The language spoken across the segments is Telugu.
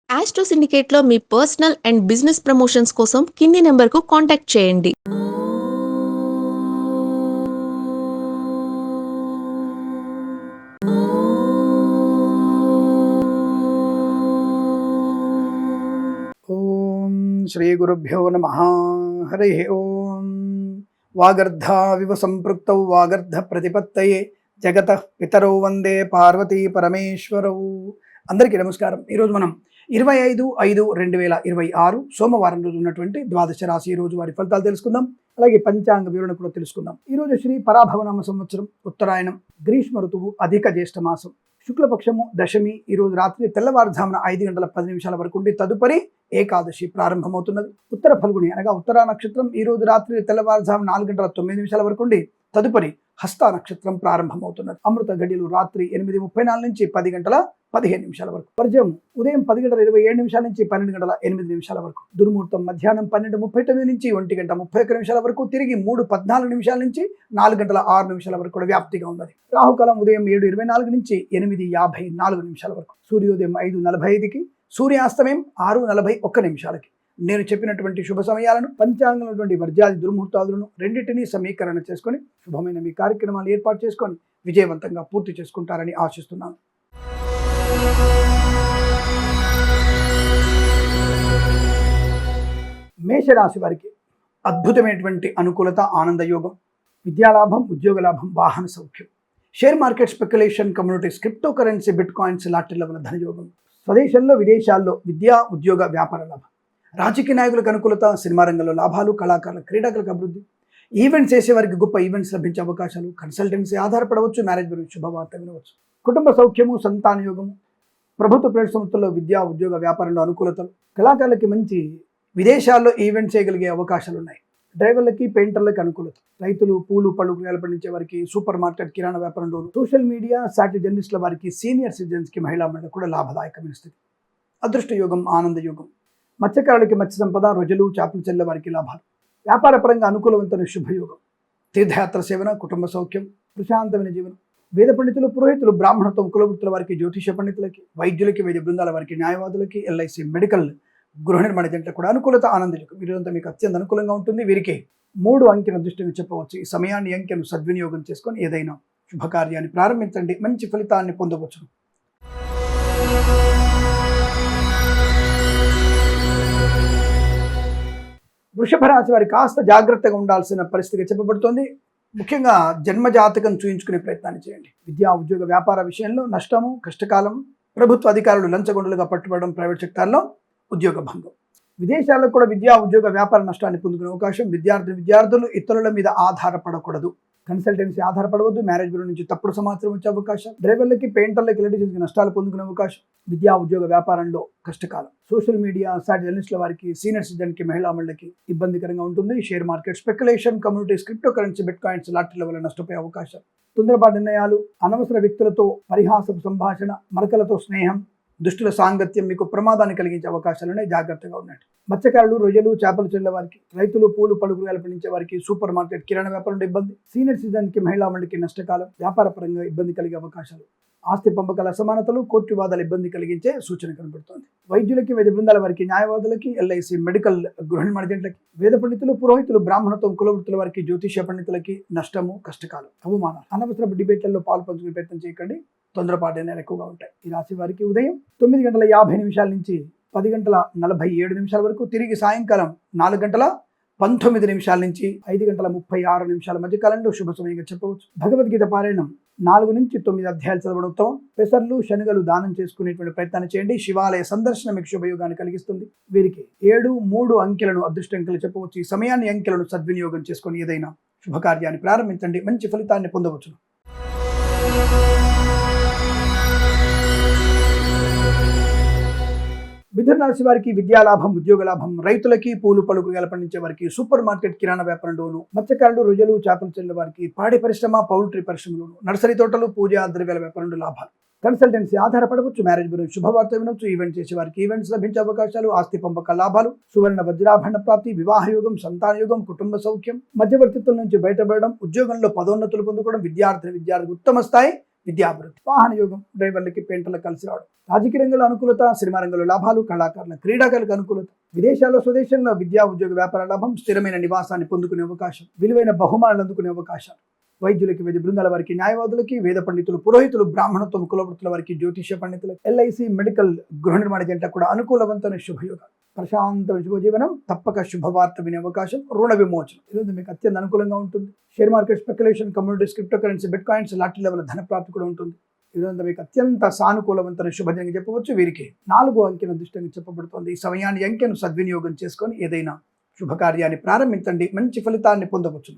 ఆస్ట్రో సిండికేట్లో మీ పర్సనల్ అండ్ బిజినెస్ ప్రమోషన్స్ కోసం కింది నెంబర్కు కాంటాక్ట్ చేయండి. ఓం శ్రీ గురుభ్యో నమః. హరి ఓం. వాగర్ధావివ సంపృక్తౌ వాగర్ధ ప్రతిపత్తయే జగతః పితరౌ వందే పార్వతీ పరమేశ్వరౌ. అందరికీ నమస్కారం. ఈరోజు మనం 25/5/2026 సోమవారం రోజు ఉన్నటువంటి ద్వాదశ రాశి రోజు వారి ఫలితాలు తెలుసుకుందాం. అలాగే పంచాంగ వివరణ కూడా తెలుసుకుందాం. ఈరోజు శ్రీ పరాభవనామ సంవత్సరం, ఉత్తరాయణం, గ్రీష్మ ఋతువు, అధిక జ్యేష్ఠ మాసం, శుక్లపక్షము, దశమి. ఈరోజు రాత్రి తెల్లవారుజామున 5:10 వరకు ఉండి తదుపరి ఏకాదశి ప్రారంభమవుతున్నది. ఉత్తర ఫల్గుని అనగా ఉత్తరా నక్షత్రం ఈరోజు రాత్రి తెల్లవారుజామున 4:09 వరకు ఉండి తదుపరి హస్త నక్షత్రం ప్రారంభమవుతున్నది. అమృత గడియలు రాత్రి 8:34 నుంచి 10:15 వరకు. వర్జం ఉదయం 10:27 నుంచి 12:08 వరకు. దుర్ముహూర్తం మధ్యాహ్నం 12:39 నుంచి 1:31 వరకు. తిరిగి 3:14 నుంచి 4:06 వరకు కూడా వ్యాప్తిగా ఉన్నది. రాహుకాలం ఉదయం 7:24 నుంచి 8:54 వరకు. సూర్యోదయం 5:45కి, సూర్యాస్తమయం 6:41. నేను చెప్పినటువంటి శుభ సమయాలను, పంచాంగంలో వర్జాది దుర్ముహూర్తాలను రెండింటినీ సమీకరణ చేసుకొని శుభమైన మీ కార్యక్రమాలు ఏర్పాటు చేసుకొని విజయవంతంగా పూర్తి చేసుకుంటారని ఆశిస్తున్నాను. మేషరాశి వారికి అద్భుతమైనటువంటి అనుకూలత, ఆనందయోగం, విద్యాలాభం, ఉద్యోగ లాభం, వాహన సౌఖ్యం, share market speculation, communities, crypto currency, bitcoins, లాటరీల వల్ల ధనయోగం, స్వదేశంలో విదేశాల్లో విద్యా, ఉద్యోగ, వ్యాపార లాభం, రాజకీయ నాయకులకు అనుకూలత, సినిమా రంగంలో లాభాలు, కళాకారుల, క్రీడాకులకు అభివృద్ధి, ఈవెంట్స్ చేసేవారికి గొప్ప ఈవెంట్స్ లభించే అవకాశాలు, కన్సల్టెన్సీ ఆధారపడవచ్చు, మ్యారేజ్ గురించి శుభవార్త వినవచ్చు, కుటుంబ సౌఖ్యము, సంతాన యోగము, ప్రభుత్వ ప్రైవేట్ సంస్థల్లో విద్యా, ఉద్యోగ, వ్యాపారంలో అనుకూలతలు, కళాకారులకి మంచి విదేశాల్లో ఈవెంట్ చేయగలిగే అవకాశాలు ఉన్నాయి. డ్రైవర్లకి, పెయింటర్లకి అనుకూలత, రైతులు, పూలు, పళ్ళు, కూరగాయలు పండించే వారికి, సూపర్ మార్కెట్, కిరాణా వ్యాపారంలో, సోషల్ మీడియా, సాటి జర్నలిస్టుల వారికి, సీనియర్ సిటిజన్స్కి, మహిళా మండలి కూడా లాభదాయకమైన స్థితి. అదృష్ట యోగం, ఆనంద యోగం, మత్స్యకారులకి మత్స్య సంపద, రొజలు, చేపలు చెల్లె వారికి లాభాలు, వ్యాపారపరంగా అనుకూలవంతమైన శుభయోగం, తీర్థయాత్ర సేవన, కుటుంబ సౌఖ్యం, ప్రశాంతమైన జీవనం, వేద పండితులు, పురోహితులు, బ్రాహ్మణత్వం, కులవృత్తుల వారికి, జ్యోతిష పండితులకి, వైద్యులకి, వైద్య బృందాల వారికి, న్యాయవాదులకి, ఎల్ఐసి, మెడికల్, గృహ నిర్మాణ జంటలకు కూడా అనుకూలత, ఆనందయోగం. వీరంతా మీకు అత్యంత అనుకూలంగా ఉంటుంది. వీరికి 3 అంకెను అదృష్టంగా చెప్పవచ్చు. ఈ సమయాన్ని, అంకెను సద్వినియోగం చేసుకొని ఏదైనా శుభకార్యాన్ని ప్రారంభించండి, మంచి ఫలితాన్ని పొందవచ్చు. వృషభ రాశి వారికి కాస్త జాగ్రత్తగా ఉండాల్సిన పరిస్థితిగా చెప్పబడుతోంది. ముఖ్యంగా జన్మజాతకం చూయించుకునే ప్రయత్నాన్ని చేయండి. విద్యా, ఉద్యోగ, వ్యాపార విషయంలో నష్టము, కష్టకాలం, ప్రభుత్వ అధికారులు లంచగొండలుగా పట్టుబడడం, ప్రైవేట్ సెక్టార్లో ఉద్యోగ భంగం, విదేశాల్లో కూడా విద్యా, ఉద్యోగ, వ్యాపార నష్టాన్ని పొందుకునే అవకాశం. విద్యార్థులు ఇతరుల మీద ఆధారపడకూడదు, కన్సల్టెన్సీ ఆధారపడవద్దు, మ్యారేజ్ బ్యూరో నుంచి తప్పుడు సమాచారం వచ్చే అవకాశం, డ్రైవర్లకి, పెయింటర్లకి, ఎలక్ట్రీషియన్స్కి నష్టాలు పొందుకునే అవకాశం, విద్యా, ఉద్యోగ, వ్యాపారంలో కష్టకాలం, సోషల్ మీడియా, సాటి జర్నలిస్టుల వారికి, సీనియర్ సిటిజన్కి, మహిళా మండలికి ఇబ్బందికరంగా ఉంటుంది. Share market speculation, communities, crypto currency, bitcoins, లాటరీల వల్ల నష్టపోయే అవకాశం, తొందరపాటు నిర్ణయాలు, అనవసర వ్యక్తులతో పరిహాసపు సంభాషణ, మరకలతో స్నేహం, దుష్టుల సాంగత్యం మీకు ప్రమాదాన్ని కలిగించే అవకాశాలునే జాగ్రత్తగా ఉన్నట్టు. మత్స్యకారులు, రొయ్యలు, చేపలు చెల్లె వారికి, రైతులు, పూలు, పళ్ళు, కూరగాయలు పండించే వారికి, సూపర్ మార్కెట్, కిరాణా వ్యాపారంలో ఇబ్బంది, సీనియర్ సిటిజన్కి, మహిళా మండలికి నష్టకాలం, వ్యాపార పరంగా ఇబ్బంది కలిగే అవకాశాలు, ఆస్తి పంపకాల అసమానతలు, కోర్టు వివాదాలు ఇబ్బంది కలిగించే సూచన కనబడుతోంది. వైద్యులకి, వైద్య బృందాల వారికి, న్యాయవాదులకి, ఎల్ఐసి, మెడికల్, గృహ నిర్మాణ జంటలకి, వేద పండితులు, పురోహితులు, బ్రాహ్మణత్వం, కులవృత్తుల వారికి, జ్యోతిష పండితులకి నష్టము, కష్టకాలం, అవమానాలు, అనవసరపు డిబేట్లలో పాలు పంచుకునే ప్రయత్నం చేయకండి. తొందరపాటు నిర్ణయాలు ఎక్కువగా ఉంటాయి. ఈ రాశి వారికి ఉదయం 9:50 నుంచి 10:47 వరకు, తిరిగి సాయంకాలం 4:19 నుంచి 5:36 మధ్య కాలంలో శుభ సమయంగా చెప్పవచ్చు. భగవద్గీత పారాయణం 4 నుంచి 9 అధ్యాయాలు చదవడంతో, పెసర్లు, శనగలు దానం చేసుకునేటువంటి ప్రయత్నాన్ని చేయండి. శివాలయ సందర్శన మీకు శుభయోగాన్ని కలిగిస్తుంది. వీరికి 7, 3 అంకెలను అదృష్టంకలు చెప్పవచ్చు. ఈ సమయాన్ని, అంకెలను సద్వినియోగం చేసుకొని ఏదైనా శుభకార్యాన్ని ప్రారంభించండి, మంచి ఫలితాన్ని పొందవచ్చు. మిథున రాశి వారికి విద్యాలాభం, ఉద్యోగ లాభం, రైతులకి, పూలు, పళ్ళు, కూరగాయలు పండించే వారికి, సూపర్ మార్కెట్, కిరాణా వ్యాపారంలోను, మత్స్యకారులు, రొయ్యలు, చేపలు చెల్లె వారికి, పాడి పరిశ్రమ, పౌల్ట్రీ పరిశ్రమలోను, నర్సరీ తోటలు, పూజా ద్రవ్యాల వ్యాపారంలో లాభాలు, కన్సల్టెన్సీ ఆధారపడవచ్చు, మ్యారేజ్ గురించి శుభవార్త వినవచ్చు, ఈవెంట్ చేసే వారికి ఈవెంట్స్ లభించే అవకాశాలు, ఆస్తి పంపక లాభాలు, సువర్ణ వజ్రాభరణ ప్రాప్తి, వివాహ యోగం, సంతాన యోగం, కుటుంబ సౌఖ్యం, మధ్యవర్తిత్వం నుంచి బయటపడడం, ఉద్యోగంలో పదోన్నతులు పొందుకోవడం, విద్యార్థి ఉత్తమ స్థాయి, విద్యాభివృద్ధి, వాహన యోగం, డ్రైవర్లకి పెయింటర్లకు కలిసి రావడం, రాజకీయ రంగంలో అనుకూలత, సినిమా రంగంలో లాభాలు, కళాకారుల క్రీడాకారులకు అనుకూలత, విదేశాల్లో స్వదేశంలో విద్యా ఉద్యోగ వ్యాపార లాభం, స్థిరమైన నివాసాన్ని పొందుకునే అవకాశం, విలువైన బహుమానాలు అందుకునే అవకాశాలు, వైద్యులకి, వైద్య బృందాల వారికి, న్యాయవాదులకి, వేద పండితులు, పురోహితులు, బ్రాహ్మణత్వం కులవృత్తుల వారికి, జ్యోతిష్య పండితులకు, ఎల్ఐసి, మెడికల్, గృహ నిర్మాణ జంటకు కూడా అనుకూలవంతమైన శుభయోగాలు, ప్రశాంతమైన శుభజీవనం, తప్పక శుభవార్త వినే అవకాశం, రుణ విమోచనం. ఈరోజు మీకు అత్యంత అనుకూలంగా ఉంటుంది. Share market, speculation, communities, crypto currency, bitcoins, lottery level ధన ప్రాప్తి కూడా ఉంటుంది. ఈరోజు మీకు అత్యంత సానుకూలవంతమైన శుభదినంగా చెప్పవచ్చు. వీరికి 4 అంకెను దృష్టిగా చెప్పబడుతోంది. ఈ సమయాన్ని అంకెను సద్వినియోగం చేసుకొని ఏదైనా శుభకార్యాన్ని ప్రారంభించండి, మంచి ఫలితాన్ని పొందవచ్చు.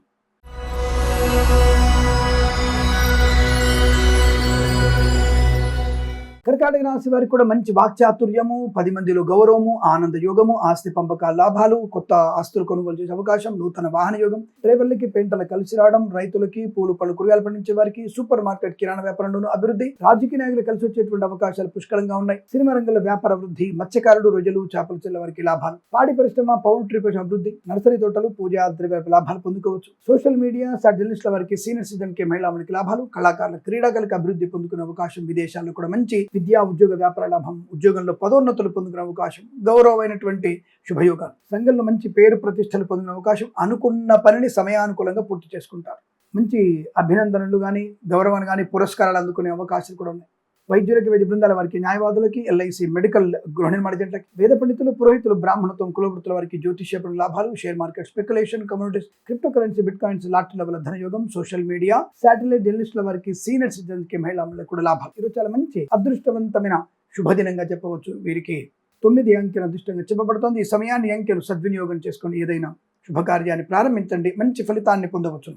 కర్కాటక రాశి వారికి కూడా మంచి వాక్చాతుర్యము, 10 మందిలో గౌరవము, ఆనంద యోగము, ఆస్తి పంపకాల లాభాలు, కొత్త ఆస్తులు కొనుగోలు చేసే అవకాశం, నూతన వాహన యోగం, డ్రైవర్లకి పెయింటర్లకు కలిసి రావడం, రైతులకి, పూలు పళ్ళు కూరగాయలు పండించే వారికి, సూపర్ మార్కెట్ కిరాణా వ్యాపారంలోనూ అభివృద్ధి, రాజకీయ నాయకులు కలిసి వచ్చేటువంటి అవకాశాలు పుష్కలంగా ఉన్నాయి. సినిమా రంగంలో వ్యాపార వృద్ధి, మత్స్యకారులు, రొయ్యలు, చేపలు చెల్ల వారికి లాభాలు, పాడి పరిశ్రమ, పౌల్ట్రీ పరిశ్రమ అభివృద్ధి, నర్సరీ తోటలు, పూజా ద్రవ్య లాభాలు పొందుకోవచ్చు. సోషల్ మీడియా, జర్నలిస్టుల వారికి, సీనియర్ సిటిజన్ కి, మహిళలకి లాభాలు, కళాకారుల క్రీడాకారులకు అభివృద్ధి పొందుకునే అవకాశం, విదేశాల్లో కూడా మంచి విద్యా ఉద్యోగ వ్యాపార లాభం, ఉద్యోగంలో పదోన్నతులు పొందుకునే అవకాశం, గౌరవమైనటువంటి శుభయోగాలు, సంఘంలో మంచి పేరు ప్రతిష్టలు పొందిన అవకాశం, అనుకున్న పనిని సమయానుకూలంగా పూర్తి చేసుకుంటారు. మంచి అభినందనలు కానీ, గౌరవాన్ని కానీ, పురస్కారాలు అందుకునే అవకాశాలు కూడా ఉన్నాయి. వైద్యులకి, వైద్య బృందాల వారికి, న్యాయవాదులకి, ఎల్ఐసి, మెడికల్, గృహ నిర్మాణ జంటలకి, వేద పండితులు, పురోహితులు, బ్రాహ్మణత్వం కులవృత్తుల వారికి, జ్యోతిష్య లాభాలు, share market, speculation, communities, crypto currency, bitcoins, lottery level ధనయోగం, సోషల్ మీడియా, శాటిలైట్ జర్నలిస్టుల వారికి, సీనియర్ సిటిజన్ కి, మహిళలకు కూడా లాభాలు. ఈరోజు చాలా మంచి అదృష్టవంతమైన శుభదినంగా చెప్పవచ్చు. వీరికి 9 అంకెల అదృష్టంగా చెప్పబడుతోంది. ఈ సమయాన్ని అంకెలు సద్వినియోగం చేసుకొని ఏదైనా శుభకార్యాన్ని ప్రారంభించండి, మంచి ఫలితాన్ని పొందవచ్చు.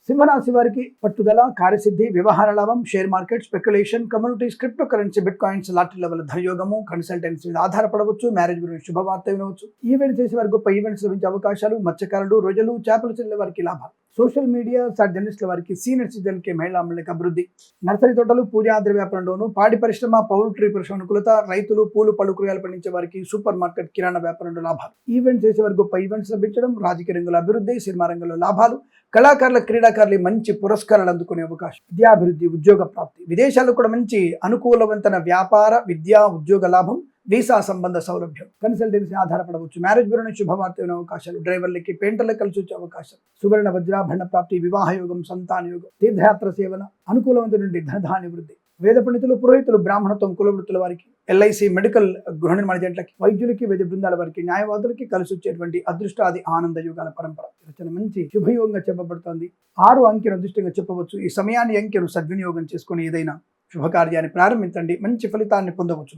సింహరాశి వారికి పట్టుదల, కార్యసిద్ధి, వ్యవహార లాభం, share market, speculation, communities, crypto currency, bitcoins, lottery level ధనయోగము, కన్సల్టెన్సీ మీద ఆధారపడవచ్చు, మ్యారేజ్ గురించి శుభవార్త వినవచ్చు. ఈవెంట్ చేసే వారికి గొప్ప ఈవెంట్స్ లభించే అవకాశాలు, మత్స్యకారులు, రొయ్యలు, చేపలు చెల్లె వారికి లాభాలు, సోషల్ మీడియా, జర్నలిస్టుల వారికి, సీనియర్ సిటిజన్ కి, మహిళలకు అభివృద్ధి, నర్సరీ తోటలు, పూజా ద్రవ్య వ్యాపారంలోను, పాడి పరిశ్రమ, పౌల్ట్రీ పరిశ్రమ అనుకూలత, రైతులు, పూలు పళ్ళు కూరగాయలు పండించే వారికి, సూపర్ మార్కెట్ కిరాణా వ్యాపారంలో లాభాలు, ఈవెంట్ చేసే వారికి గొప్ప ఈవెంట్స్ లభించడం, రాజకీయ రంగంలో అభివృద్ధి, సినిమా రంగంలో లాభాలు, కళాకారుల క్రీడాకారులు మంచి పురస్కారాలు అందుకునే అవకాశం, విద్యాభివృద్ధి, ఉద్యోగ ప్రాప్తి, విదేశాల్లో కూడా మంచి అనుకూలవంతమైన వ్యాపార, విద్యా ఉద్యోగ లాభం, వీసా సంబంధ సౌలభ్యం, కన్సల్టెన్సీ ఆధారపడవచ్చు, మ్యారేజ్ బ్యూరో శుభవార్త వినే అవకాశాలు, డ్రైవర్లకి పెయింటర్లకు కలిసి వచ్చే అవకాశాలు, సువర్ణ వజ్రాభరణ ప్రాప్తి, వివాహ యోగం, సంతాన యోగం, తీర్థయాత్ర సేవన, అనుకూలవంతమైన ధనధాన్య వృద్ధి, వేద పండితులు, పురోహితులు, బ్రాహ్మణత్వం కులవృత్తుల వారికి, ఎల్ఐసి, మెడికల్, గృహ నిర్మాణ జంటలకి, వైద్యులకి, వైద్య బృందాల వారికి, న్యాయవాదులకి కలిసి వచ్చేటువంటి అదృష్టాది ఆనంద యుగాల పరంపర చాలా మంచి శుభయోగంగా చెప్పబడుతోంది. 6 అంకెను అదృష్టంగా చెప్పవచ్చు. ఈ సమయాన్ని అంకెను సద్వినియోగం చేసుకుని ఏదైనా శుభకార్యాన్ని ప్రారంభించండి, మంచి ఫలితాన్ని పొందవచ్చు.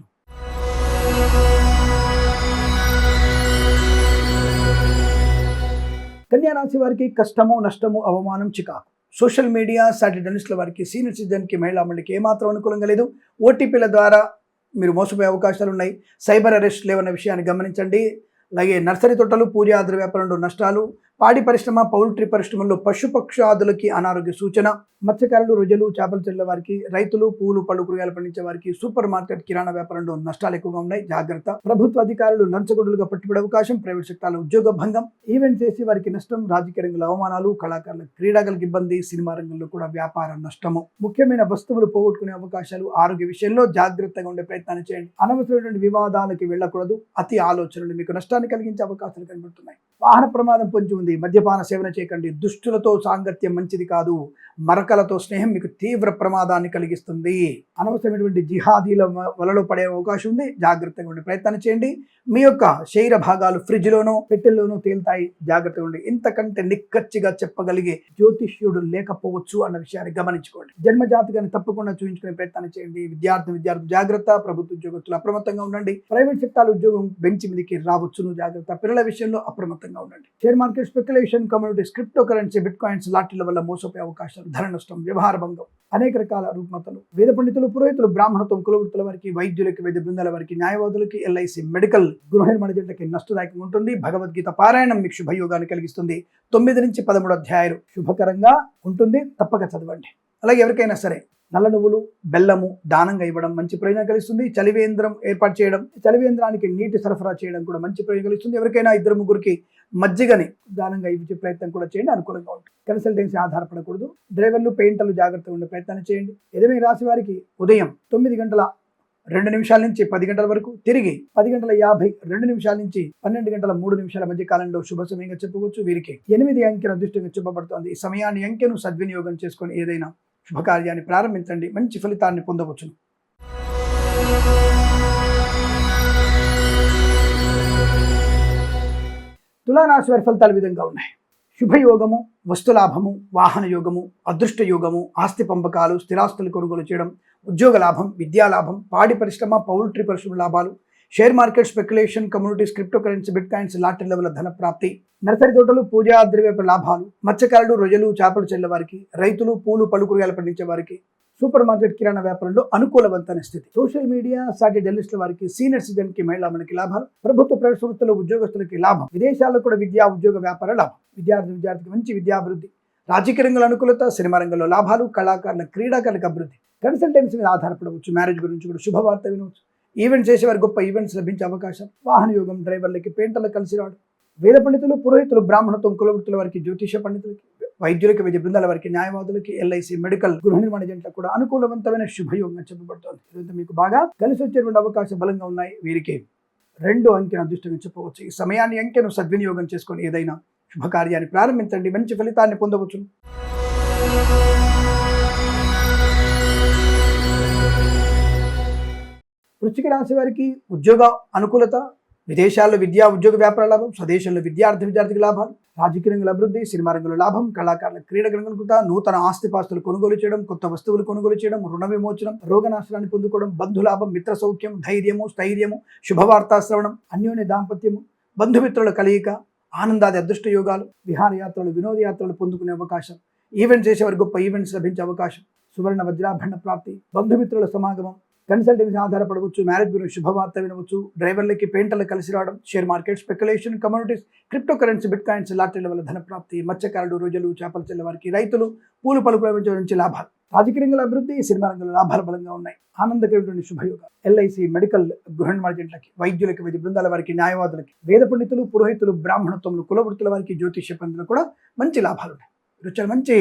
కన్యా రాశి వారికి కష్టము, నష్టము, అవమానం, చికాకు, సోషల్ మీడియా, జర్నలిస్టుల వారికి, సీనియర్ సిటిజన్ కి, మహిళలకి ఏమాత్రం అనుకూలంగా లేదు. ఓటీపీల ద్వారా మీరు మోసపోయే అవకాశాలు ఉన్నాయి. సైబర్ అరెస్ట్ లేవన్న విషయాన్ని గమనించండి. అలాగే నర్సరీ తోటలు, పూజా ద్రవ్య వ్యాపారంలో నష్టాలు, పాడి పరిశ్రమ, పౌల్ట్రీ పరిశ్రమల్లో పశుపక్షాదులకి అనారోగ్య సూచన, మత్స్యకారులు, రొయ్యలు, చేపలు చెల్లె వారికి, రైతులు, పూలు పళ్ళు కూరగాయలు పండించే వారికి, సూపర్ మార్కెట్ కిరాణా వ్యాపారంలో నష్టాలు ఎక్కువగా ఉన్నాయి, జాగ్రత్త. ప్రభుత్వ అధికారులు లంచగొడులుగా పట్టుబడే అవకాశం, ప్రైవేట్ సెక్టార్లో ఉద్యోగ భంగం, ఈవెంట్ చేసి వారికి నష్టం, రాజకీయ రంగంలో అవమానాలు, కళాకారుల క్రీడాలకు ఇబ్బంది, సినిమా రంగంలో కూడా వ్యాపార నష్టము, ముఖ్యమైన వస్తువులు పోగొట్టుకునే అవకాశాలు, ఆరోగ్య విషయంలో జాగ్రత్తగా ఉండే ప్రయత్నాన్ని చేయండి. అనవసరమైన వివాదాలకి వెళ్ళకూడదు. అతి ఆలోచనలు మీకు నష్టాన్ని కలిగించే అవకాశాలు కనబడుతున్నాయి. వాహన ప్రమాదం పొంచి ఉంది. మద్యపాన సేవన చేయకండి. దుష్టులతో సాంగత్యం మంచిది కాదు. మరకలతో స్నేహం మీకు తీవ్ర ప్రమాదాన్ని కలిగిస్తుంది. అనవసరమైనటువంటి జిహాదీల వలలో పడే అవకాశం ఉంది. జాగ్రత్తగా ఉండే ప్రయత్నాన్ని చేయండి. మీ యొక్క శరీర భాగాలు ఫ్రిడ్జ్లోనో పెట్టెల్లోనో తేలుతాయి. జాగ్రత్తగా ఉండి. ఇంతకంటే నిక్కచ్చిగా చెప్పగలిగే జ్యోతిష్యుడు లేకపోవచ్చు అన్న విషయాన్ని గమనించుకోండి. జన్మ జాతకాన్ని తప్పకుండా చూపించుకునే ప్రయత్నాన్ని చేయండి. విద్యార్థులు జాగ్రత్త. ప్రభుత్వ ఉద్యోగస్తులు అప్రమత్తంగా ఉండండి. ప్రైవేట్ సెక్టార్ ఉద్యోగం బెంచ్ మీదకి రావచ్చును. జాగ్రత్త. పిల్లల విషయంలో అప్రమత్తంగా ఉండండి. Share market, speculation, communities, crypto currency, bitcoins, లాటరీల వల్ల మోసపోయే అవకాశాలు, ధన నష్టం, వ్యవహార భంగం, అనేక రకాల రుగ్మతలు, వేద పండితులు, పురోహితులు, బ్రాహ్మణత్వం కులవృత్తుల వారికి, వైద్యులకి, వైద్య బృందాల వారికి, న్యాయవాదులకి, ఎల్ఐసి, మెడికల్, గృహ నిర్మాణ జంటకి నష్టదాయకంగా ఉంటుంది. భగవద్గీత పారాయణం మీకు శుభయోగాన్ని కలిగిస్తుంది. 9 నుంచి 13 అధ్యాయాలు శుభకరంగా ఉంటుంది. తప్పక చదవండి. అలాగే ఎవరికైనా సరే నల్ల నువ్వులు బెల్లము దానంగా ఇవ్వడం మంచి ప్రయోజనం కలిగిస్తుంది. చలివేంద్రం ఏర్పాటు చేయడం, చలివేంద్రానికి నీటి సరఫరా చేయడం కూడా మంచి ప్రయోజనం కలిగిస్తుంది. ఎవరికైనా 2-3 మజ్జిగని దానంగా ఇచ్చే ప్రయత్నం కూడా చేయండి, అనుకూలంగా ఉంటుంది. కన్సల్టెన్సీ ఆధారపడకూడదు. డ్రైవర్లు పెయింటర్లు జాగ్రత్తగా ఉండే ప్రయత్నాన్ని చేయండి. ఎనిమిది రాశి వారికి ఉదయం 9:02 నుంచి 10 గంటల వరకు, తిరిగి 10:52 నుంచి 12:03 మధ్య కాలంలో శుభ సమయంగా చెప్పవచ్చు. వీరికి 8 అంకెను అదృష్టంగా చెప్పబడుతోంది. ఈ సమయాన్ని అంకెను సద్వినియోగం చేసుకొని ఏదైనా శుభకార్యాన్ని ప్రారంభించండి, మంచి ఫలితాన్ని పొందవచ్చును. తులారాశి వారి ఫలితాలు విధంగా ఉన్నాయి. శుభయోగము, వస్తులాభము, వాహన యోగము, అదృష్ట యోగము, ఆస్తి పంపకాలు, స్థిరాస్తులు కొనుగోలు చేయడం, ఉద్యోగ లాభం, విద్యా లాభం, పాడి పరిశ్రమ, పౌల్ట్రీ పరిశ్రమ లాభాలు, share market, speculation, communities, crypto currency, bitcoins, lottery level ధన ప్రాప్తి, నర్సరీ తోటలు, పూజా ద్రవ్య లాభాలు, మత్స్యకారులు, రొయ్యలు, చేపలు చెల్లె వారికి, రైతులు, పూలు పళ్ళు కూరగాయలు పండించే వారికి, సూపర్ మార్కెట్ కిరాణా వ్యాపారంలో అనుకూలవంతమైన స్థితి. సోషల్ మీడియా సాటి జర్నలిస్టుల వారికి, సీనియర్ సిటిజన్ కి, మహిళలకి లాభాలు, ప్రభుత్వ ప్రైవేట్ సంస్థల ఉద్యోగస్తులకి లాభం, విదేశాల్లో కూడా విద్యా ఉద్యోగ వ్యాపార లాభం, విద్యార్థికి మంచి విద్యాభివృద్ధి, రాజకీయ రంగంలో అనుకూలత, సినిమా రంగంలో లాభాలు, కళాకారుల క్రీడాకారులకు అభివృద్ధి, కన్సల్టెన్సీ మీద ఆధారపడవచ్చు. మ్యారేజ్ గురించి కూడా శుభవార్త వినవచ్చు. ఈవెంట్స్ చేసేవారు గొప్ప ఈవెంట్స్ లభించే అవకాశం, వాహన యోగం, డ్రైవర్లకి పెయింటర్లకు కలిసి రావడం, వేద పండితులు, పురోహితులు, బ్రాహ్మణత్వం, కులవృత్తుల వారికి, జ్యోతిష పండితులకి, వైద్యులకి, వైద్య బృందాల వారికి, న్యాయవాదులకి, ఎల్ఐసి, మెడికల్, గృహ నిర్మాణ ఏజెంట్లకు కూడా అనుకూలవంతమైన శుభయోగంగా చెప్పబడుతోంది. ఇదంతా మీకు బాగా కలిసి వచ్చేటువంటి అవకాశం బలంగా ఉన్నాయి. వీరికి 2 అంకెను అదృష్టంగా చెప్పవచ్చు. ఈ సమయాన్ని అంకెను సద్వినియోగం చేసుకొని ఏదైనా శుభకార్యాన్ని ప్రారంభించండి, మంచి ఫలితాన్ని పొందవచ్చు. వృశ్చిక రాశి వారికి ఉద్యోగ అనుకూలత, విదేశాల్లో విద్యా ఉద్యోగ వ్యాపార లాభం, స్వదేశంలో విద్యార్థికి లాభాలు, రాజకీయ రంగంలో అభివృద్ధి, సినిమా రంగంలో లాభం, కళాకారుల క్రీడల అనుకూలత, నూతన ఆస్తిపాస్తులు కొనుగోలు చేయడం, కొత్త వస్తువులు కొనుగోలు చేయడం, రుణ విమోచనం, రోగనాశనాన్ని పొందుకోవడం, బంధులాభం, మిత్ర సౌఖ్యం, ధైర్యము, స్థైర్యము, శుభవార్తా శ్రవణం, అన్యోన్య దాంపత్యము, బంధుమిత్రుల కలయిక, ఆనందాది అదృష్ట యోగాలు, విహారయాత్రలు, వినోదయాత్రలు పొందుకునే అవకాశం, ఈవెంట్స్ చేసేవారు గొప్ప ఈవెంట్స్ లభించే అవకాశం, సువర్ణ వజ్రాభరణ ప్రాప్తి, బంధుమిత్రుల సమాగమం, కన్సల్టెన్సీ ఆధారపడవచ్చు. మ్యారేజ్ గురించి శుభవార్త వినవచ్చు. డ్రైవర్లకి పెయింటర్లకు కలిసి రావడం, share market, speculation, communities, crypto currency, bitcoins, lottery level ధన ప్రాప్తి, మత్స్యకారులు, రొయ్యలు, చేపలు చెల్లె వారికి, రైతులు, పూలు పలుకుల నుంచి లాభాలు, రాజకీయ రంగంలో అభివృద్ధి, సినిమా రంగంలో లాభాలు బలంగా ఉన్నాయి. ఆనందకరమైనటువంటి శుభయోగాలు, ఎల్ఐసి, మెడికల్, గృహ నిర్మాణ ఏజెంట్లకి, వైద్యులకి, వైద్య బృందాల వారికి, న్యాయవాదులకి, వేద పండితులు, పురోహితులు, బ్రాహ్మణత్వములు, కులవృత్తుల వారికి, జ్యోతిష్య పండితులు కూడా మంచి లాభాలు ఉన్నాయి. రుచి మంచి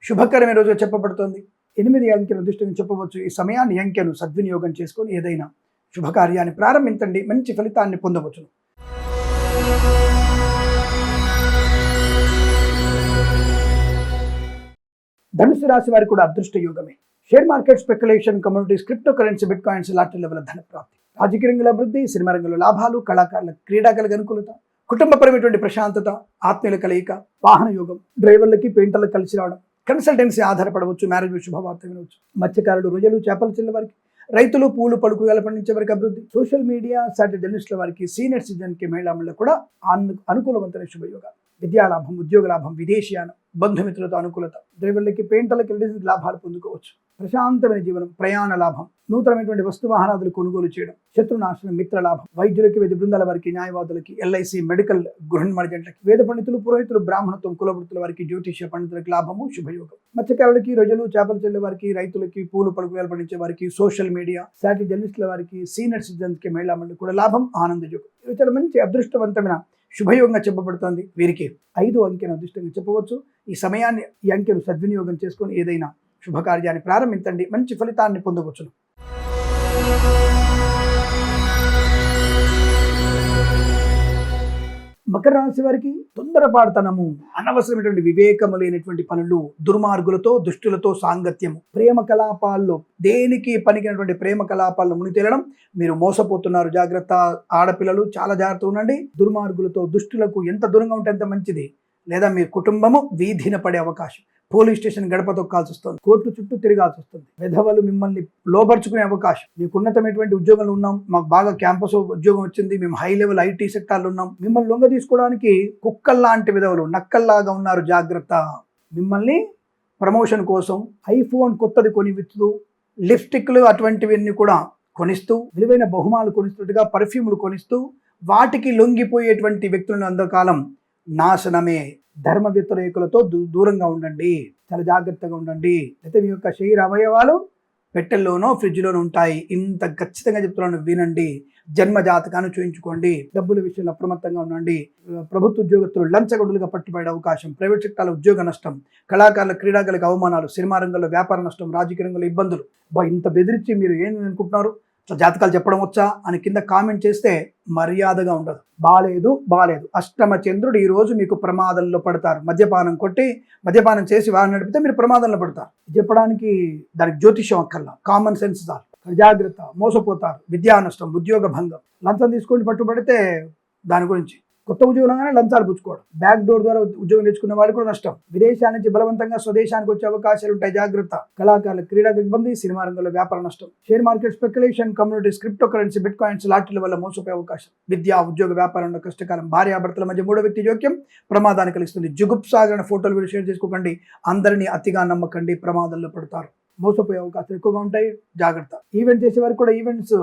శుభకరమైన రోజుగా చెప్పబడుతోంది. 8 అంకెను దృష్టిని చెప్పవచ్చు. ఈ సమయాన్ని అంకెను సద్వినియోగం చేసుకొని ఏదైనా శుభకార్యాన్ని ప్రారంభించండి, మంచి ఫలితాన్ని పొందవచ్చు. ధనుసు రాశి వారికి కూడా అదృష్ట యోగమే. Share market, speculation, communities, crypto currency, bitcoins, lottery level ధన ప్రాప్తి, రాజకీయ రంగంలో అభివృద్ధి, సినిమా రంగంలో లాభాలు, కళాకారుల క్రీడాకారులకు అనుకూలత, కుటుంబపరమైనటువంటి ప్రశాంతత, ఆత్మీయుల కలయిక, వాహన యోగం, డ్రైవర్లకి పెయింటర్లకు కలిసి రావడం, కన్సల్టెన్సీ ఆధారపడవచ్చు. మ్యారేజ్ శుభవార్త వినవచ్చు. మత్స్యకారులు, రొయ్యలు, చేపలు చెల్లె వారికి, రైతులు, పూలు పళ్ళు కూరగాయలు పండించే వారికి అభివృద్ధి, సోషల్ మీడియా సాటి జర్నలిస్టుల వారికి, సీనియర్ సిటిజన్ కి, మహిళలకు కూడా అనుకూలవంతమైన శుభయోగాలు, విద్యాలాభం, ఉద్యోగ లాభం, విదేశీయానం, బంధుమిత్రులతో అనుకూలత, డ్రైవర్లకి పెయింటర్లకి లాభాలు పొందుకోవచ్చు. ప్రశాంతమైన జీవనం, ప్రయాణ లాభం, నూతనమైనటువంటి వస్తు వాహనాదులు కొనుగోలు చేయడం, శత్రునాశనం, మిత్ర లాభం, వైద్యులకి, వైద్య బృందాల వారికి, న్యాయవాదులకి, ఎల్ఐసి, మెడికల్, గృహ నిర్మాణ ఏజెంట్లకి, వేద పండితులు, పురోహితులు, బ్రాహ్మణత్వం, కులవృత్తుల వారికి, జ్యోతిష్య పండితులకి లాభము, శుభయోగం, మత్స్యకారులకి, రొయ్యలు, చేపలు చెల్లె వారికి, రైతులకి, పూలు పలుకులు పండించే వారికి, సోషల్ మీడియా సాటి జర్నలిస్టుల వారికి, సీనియర్ సిటిజన్స్ కి, మహిళలకు కూడా లాభం, ఆనంద యోగం. ఇది చాలా మంచి అదృష్టవంతమైన శుభయోగంగా చెప్పబడుతోంది. వీరికి 5 అంకెను అదృష్టంగా చెప్పవచ్చు. ఈ సమయాన్ని, ఈ అంకెను సద్వినియోగం చేసుకొని ఏదైనా శుభకార్యాన్ని ప్రారంభించండి, మంచి ఫలితాన్ని పొందవచ్చును. మకర రాశి వారికి తొందరపాటుతనము, అనవసరమైనటువంటి వివేకము లేనటువంటి పనులు, దుర్మార్గులతో, దుష్టులతో సాంగత్యము, ప్రేమ కలాపాల్లో, దేనికి పనికినటువంటి ప్రేమ కలాపాల్లో ముని తేలడం, మీరు మోసపోతున్నారు, జాగ్రత్త. ఆడపిల్లలు చాలా జాగ్రత్త ఉండండి. దుర్మార్గులతో, దుష్టులకు ఎంత దూరంగా ఉంటే అంత మంచిది. లేదా మీ కుటుంబము వీధిన పడే అవకాశం, పోలీస్ స్టేషన్ గడప తొక్కాల్సి వస్తుంది, కోర్టు చుట్టూ తిరగాల్సి వస్తుంది, విధవలు మిమ్మల్ని లోపరుచుకునే అవకాశం, మీకు ఉన్నతమైనటువంటి ఉద్యోగాలు ఉన్నాం, మాకు బాగా క్యాంపస్ ఉద్యోగం వచ్చింది, మేము హై లెవెల్ ఐటీ సెక్టార్లు ఉన్నాం, మిమ్మల్ని లొంగ తీసుకోవడానికి కుక్కల్లాంటి విధవలు, నక్కల్లాగా ఉన్నారు, జాగ్రత్త. మిమ్మల్ని ప్రమోషన్ కోసం ఐఫోన్ కొత్తది కొనివిస్తూ, లిప్స్టిక్లు అటువంటివన్నీ కూడా కొనిస్తూ, విలువైన బహుమానాలు కొనిస్తున్నట్టుగా పర్ఫ్యూములు కొనిస్తూ, వాటికి లొంగిపోయేటువంటి వ్యక్తులను అందకాలం నాశనమే. ధర్మ వ్యతిరేకులతో దూరంగా ఉండండి. చాలా జాగ్రత్తగా ఉండండి. అయితే మీ యొక్క శరీర అవయవాలు పెట్టెల్లోనో ఫ్రిడ్జ్లోనో ఉంటాయి. ఇంత ఖచ్చితంగా చెప్తున్నాను, వినండి. జన్మ జాతకాన్ని చూయించుకోండి. డబ్బుల విషయంలో అప్రమత్తంగా ఉండండి. ప్రభుత్వ ఉద్యోగస్తులు లంచగొండులుగా పట్టుబడే అవకాశం, ప్రైవేట్ సెక్టార్ల ఉద్యోగ నష్టం, కళాకారుల క్రీడాకారులకు అవమానాలు, సినిమా రంగంలో వ్యాపార నష్టం, రాజకీయ రంగంలో ఇబ్బందులు. ఇంత బెదిరించి మీరు ఏం అనుకుంటున్నారు? జాతకాలు చెప్పడం వచ్చా అని కింద కామెంట్ చేస్తే మర్యాదగా ఉండదు. బాలేదు. అష్టమ చంద్రుడు ఈ రోజు మీకు ప్రమాదంలో పడతారు. మద్యపానం చేసి వారిని నడిపితే మీరు ప్రమాదంలో పడతారు. చెప్పడానికి దానికి జ్యోతిష్యం అక్కర్లా, కామన్ సెన్స్ చాలు. జాగ్రత్త, మోసపోతారు, విద్యా నష్టం, ఉద్యోగ భంగం. లంచం తీసుకొని పట్టుబడితే దాని గురించి కొత్త ఉద్యోగంగానే లంచాలు పుచ్చుకోవడం, బ్యాక్ డోర్ ద్వారా ఉద్యోగం తెచ్చుకునే వాళ్ళు కూడా నష్టం. విదేశాల నుంచి బలవంతంగా స్వదేశానికి వచ్చే అవకాశాలు ఉంటాయి. జాగ్రత్త. కళాకారుల క్రీడకు ఇబ్బంది, సినిమా రంగంలో వ్యాపార నష్టం, share market speculation, communities, crypto currency, bitcoins, లాటరీల వల్ల మోసపోయే అవకాశం, విద్యా ఉద్యోగ వ్యాపారంలో కష్టకాలం, భార్యాభర్తల మధ్య మూడో వ్యక్తి జోక్యం ప్రమాదాన్ని కలిగిస్తుంది. జుగుప్సాగరణ ఫోటోలు వీడియో షేర్ చేసుకోకండి. అందరినీ అతిగా నమ్మకండి, ప్రమాదంలో పడతారు. మోసపోయే అవకాశాలు ఎక్కువగా ఉంటాయి. జాగ్రత్త. ఈవెంట్ చేసే వారికి కూడా ఈవెంట్స్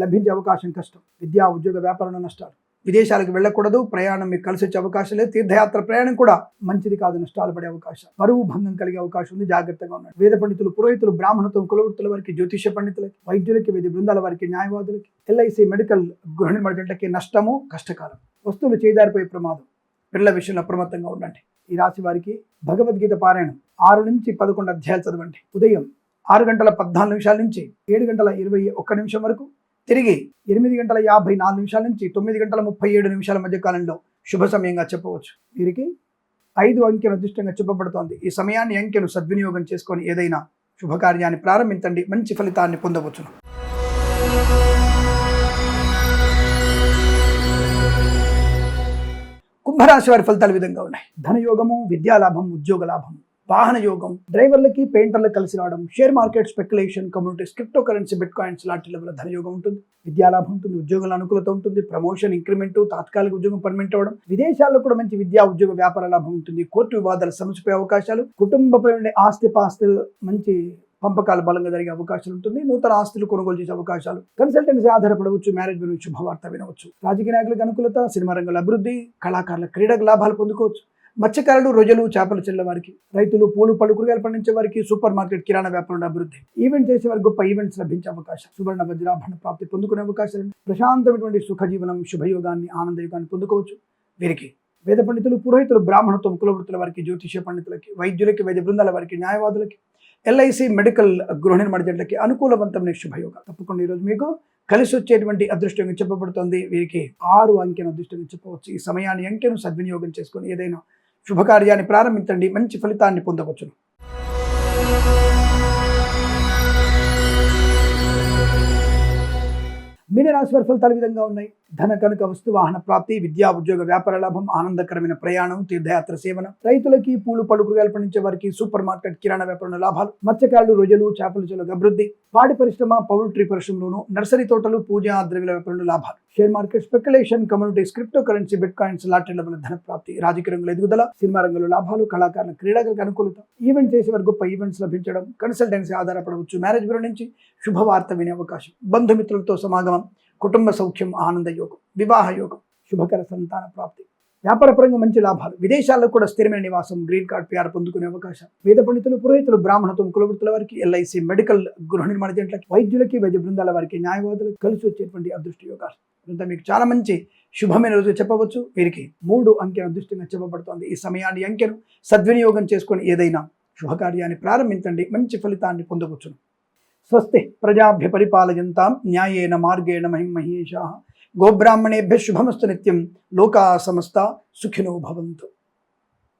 లభించే అవకాశం కష్టం. విద్యా ఉద్యోగ వ్యాపారంలో నష్టాలు. విదేశాలకు వెళ్ళకూడదు. ప్రయాణం మీకు కలిసి వచ్చే అవకాశం లేదు. తీర్థయాత్ర ప్రయాణం కూడా మంచిది కాదు. నష్టాలు పడే అవకాశం, పరువు భంగం కలిగే అవకాశం ఉంది. జాగ్రత్తగా ఉండండి. వేద పండితులు, పురోహితులు, బ్రాహ్మణత్వం, కులవృత్తుల వారికి, జ్యోతిష పండితులకి, వైద్యులకి, వైద్య బృందాల వారికి, న్యాయవాదులకి, ఎల్ఐసి, మెడికల్, గృహ నిర్మాణ జంటకి నష్టము, కష్టకాలం. వస్తువులు చేజారిపోయే ప్రమాదం. పిల్లల విషయంలో అప్రమత్తంగా ఉండండి. ఈ రాశి వారికి భగవద్గీత పారాయణం 6 నుంచి 11 అధ్యాయాలు చదవండి. ఉదయం 6:14 నుంచి 7:21 వరకు, తిరిగి 8:54 నుంచి 9:37 మధ్య కాలంలో శుభ సమయంగా చెప్పవచ్చు. వీరికి 5 అంకెను అదృష్టంగా చెప్పబడుతోంది. ఈ సమయాన్ని, అంకెను సద్వినియోగం చేసుకొని ఏదైనా శుభకార్యాన్ని ప్రారంభించండి. మంచి ఫలితాన్ని పొందవచ్చును. కుంభరాశి వారి ఫలితాలు విధంగా ఉన్నాయి. ధనయోగము, విద్యాలాభం, ఉద్యోగ లాభం, వాహన యోగం, డ్రైవర్లకి, పెయింటర్లకు కలిసి రావడం, share market speculation, communities, crypto currency, bitcoins, లాటరీల వల్ల ధనయోగం ఉంటుంది. విద్యాలాభం ఉంటుంది. ఉద్యోగంలో అనుకూలత ఉంటుంది. ప్రమోషన్, ఇంక్రిమెంట్, తాత్కాలిక ఉద్యోగం పర్మనెంట్ అవ్వడం, విదేశాల్లో కూడా మంచి విద్యా ఉద్యోగ వ్యాపార లాభం ఉంటుంది. కోర్టు వివాదాలు సమసిపోయే అవకాశాలు, కుటుంబపరమైన ఆస్తిపాస్తులు మంచి పంపకాలు బలంగా జరిగే అవకాశాలు ఉంటుంది. నూతన ఆస్తులు కొనుగోలు చేసే అవకాశాలు, కన్సల్టెన్సీ ఆధారపడవచ్చు. మ్యారేజ్ గురించి శుభవార్త వినవచ్చు. రాజకీయ నాయకులకు అనుకూలత, సినిమా రంగంలో అభివృద్ధి, కళాకారుల క్రీడకు లాభాలు పొందుకోవచ్చు. మత్స్యకారులు, రొయ్యలు, చేపలు చెల్లె వారికి, రైతులు, పూలు, పళ్ళు, కూరగాయలు పండించే వారికి, సూపర్ మార్కెట్, కిరాణా వ్యాపారంలో అభివృద్ధి, ఈవెంట్ చేసే వారికి గొప్ప ఈవెంట్స్ లభించే అవకాశం, సువర్ణ వజ్రాభరణ ప్రాప్తి పొందుకునే అవకాశాలు, ప్రశాంతమైనటువంటి సుఖజీవనం, శుభయోగాన్ని, ఆనందయోగాన్ని పొందుకోవచ్చు. వీరికి వేద పండితులు, పురోహితులు, బ్రాహ్మణత్వం, కులవృత్తుల వారికి, జ్యోతిష పండితులకి, వైద్యులకి, వైద్య బృందాల వారికి, న్యాయవాదులకి, ఎల్ఐసి, మెడికల్, గృహ నిర్మాణ జంటలకి అనుకూలవంతమైన శుభయోగం. తప్పకుండా ఈరోజు మీకు కలిసి వచ్చేటువంటి అదృష్టంగా చెప్పబడుతుంది. వీరికి 6 అంకెను అదృష్టంగా చెప్పవచ్చు. ఈ సమయాన్ని, అంకెను సద్వినియోగం చేసుకొని ఏదైనా శుభకార్యాన్ని ప్రారంభించండి. మంచి ఫలితాన్ని పొందవచ్చును. మీనరాశి వారి ఫలితాలు విధంగా ఉన్నాయి. ధన కనుక వస్తు వాహన ప్రాప్తి, విద్యా ఉద్యోగ వ్యాపార లాభం, ఆనందకరమైన ప్రయాణం, తీర్థయాత్ర సేవన, రైతులకి, పూలు, పళ్ళు, కూరగాయలు పండించే వారికి, సూపర్ మార్కెట్, కిరాణా వ్యాపారంలో లాభాలు, మత్స్యకారులు, రొయ్యలు, చేపల చెరువులకు అభివృద్ధి, పాడి పరిశ్రమ, పౌల్ట్రీ పరిశ్రమలోను, నర్సరీ తోటలు, పూజా ద్రవ్యాల వ్యాపారంలో లాభాలు, share market speculation, communities, crypto currency, bitcoins, లాటరీల వల్ల ధన ప్రాప్తి, రాజకీయ రంగంలో ఎదుగుదల, సినిమా రంగంలో లాభాలు, కళాకారుల క్రీడాలకు అనుకూలత, ఈవెంట్ చేసే వారికి గొప్ప ఈవెంట్స్ లభించడం, కన్సల్టెన్సీ ఆధారపడవచ్చు. మ్యారేజ్ బ్యూరో నుంచి శుభవార్త వినే అవకాశం, బంధుమిత్రులతో సమాగమం, కుటుంబ సౌఖ్యం, ఆనంద యోగం, వివాహ యోగం, శుభకర సంతాన ప్రాప్తి, వ్యాపారపరంగా మంచి లాభాలు, విదేశాల్లో కూడా స్థిరమైన నివాసం, గ్రీన్ కార్డ్, PR పొందుకునే అవకాశం, వేద పండితులు, పురోహితులు, బ్రాహ్మణత్వం, కులవృత్తుల వారికి, ఎల్ఐసి, మెడికల్, గృహ నిర్మాణ జంటలకి, వైద్యులకి, వైద్య బృందాల వారికి, న్యాయవాదులకు కలిసి వచ్చేటువంటి అదృష్ట యోగాలు. ఇంత మీకు చాలా మంచి శుభమైన రోజు చెప్పవచ్చు. వీరికి 3 అంకెను అదృష్టంగా చెప్పబడుతోంది. ఈ సమయాన్ని, అంకెను సద్వినియోగం చేసుకొని ఏదైనా శుభకార్యాన్ని ప్రారంభించండి. మంచి ఫలితాన్ని పొందవచ్చును. స్వస్తి ప్రజాభ్య పరిపాలయంతాం న్యాయేన మార్గేణ మహిమహేషాః. గోబ్రాహ్మణేభ్య శుభమస్తు నిత్యం. లోకా సమస్తా సుఖినో భవంతు.